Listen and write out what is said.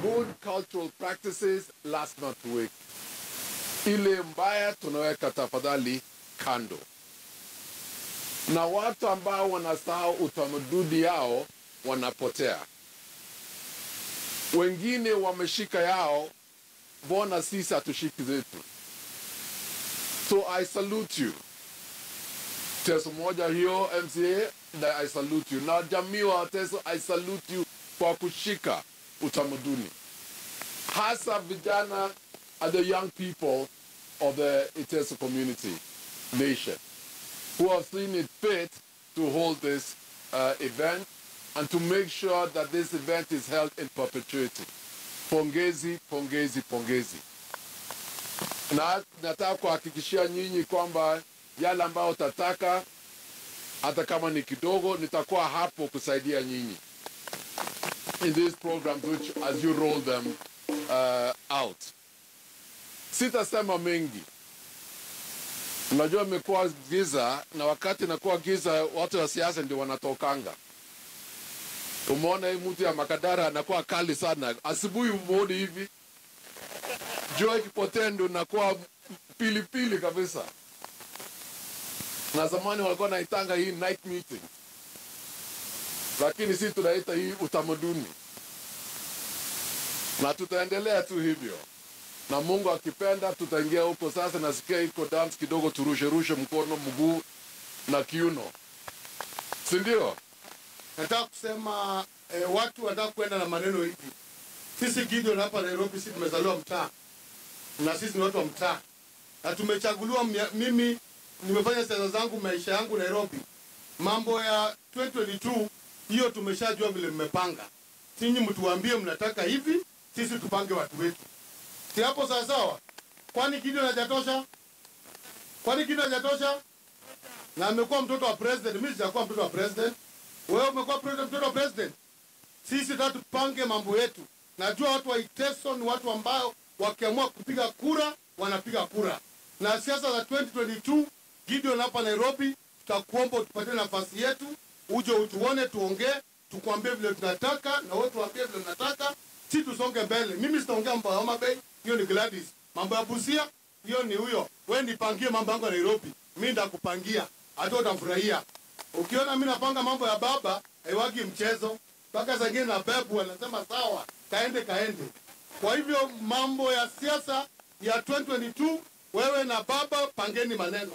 Good cultural practices last not to wake. Ile mbaya tunaweka tafadhali kando. Na watu ambao wanasahau utamaduni yao wanapotea. Wengine wameshika yao, mbona sisi hatushiki zetu? So I salute you. Teso moja hiyo MCA, na I salute you. Na jamii wa Teso, I salute you kwa kushika utamaduni. Hasa vijana are the young people of the Iteso community, nation, who have seen it fit to hold this event and to make sure that this event is held in perpetuity. Pongezi, pongezi, pongezi. Na nataka kuhakikishia nyinyi kwamba yale ambayo utataka, hata kama ni kidogo, nitakuwa hapo kusaidia nyinyi in these programs which as you roll them out. Sitasema mengi. Unajua imekuwa giza, na wakati inakuwa giza watu wa siasa ndio wanatokanga. Umeona hii mtu ya Makadara anakuwa kali sana. Asubuhi umuone hivi. Jua ikipotea ndio nakuwa pilipili kabisa. Na zamani walikuwa naitanga hii night meeting. Lakini sisi tunaita hii utamaduni. Na tutaendelea tu hivyo. Na Mungu akipenda tutaingia huko sasa, nasikia iko dance kidogo, turushe mkono, mguu na kiuno. Si ndio? Nataka kusema watu wanataka kwenda na maneno hivi. Sisi Gideon hapa Nairobi, sisi tumezaliwa mtaa. Na sisi ni watu wa mtaa. Na tumechaguliwa, mimi nimefanya siasa zangu, maisha yangu Nairobi. Mambo ya 2022 hiyo tumeshajua vile mmepanga. Sinyi mtuambie mnataka hivi, sisi tupange watu wetu. Si hapo sawa sawa? Kwani Gideon hajatosha? Kwani Gideon hajatosha? Na amekuwa mtoto wa president, mimi sijakuwa mtoto wa president. Wewe umekuwa mtoto wa president. Sisi tunataka tupange mambo yetu. Najua watu wa Iteso ni watu ambao wakiamua kupiga kura, wanapiga kura. Na siasa za 2022, Gideon hapa Nairobi, tutakuomba utupatie nafasi yetu, uje utuone, tuongee, tukwambie vile tunataka, na wewe tuambie vile tunataka, si tusonge mbele. Mimi sitaongea mambo ya Homa Bay, hiyo ni Gladys. Mambo ya Busia, hiyo ni huyo. Wewe nipangie mambo yangu ya Nairobi, mimi nitakupangia, hata utafurahia. Ukiona mimi napanga mambo ya baba, haiwagi mchezo. Mpaka zingine na bebu wanasema sawa, kaende. Kwa hivyo mambo ya siasa ya 2022, wewe na baba pangeni maneno.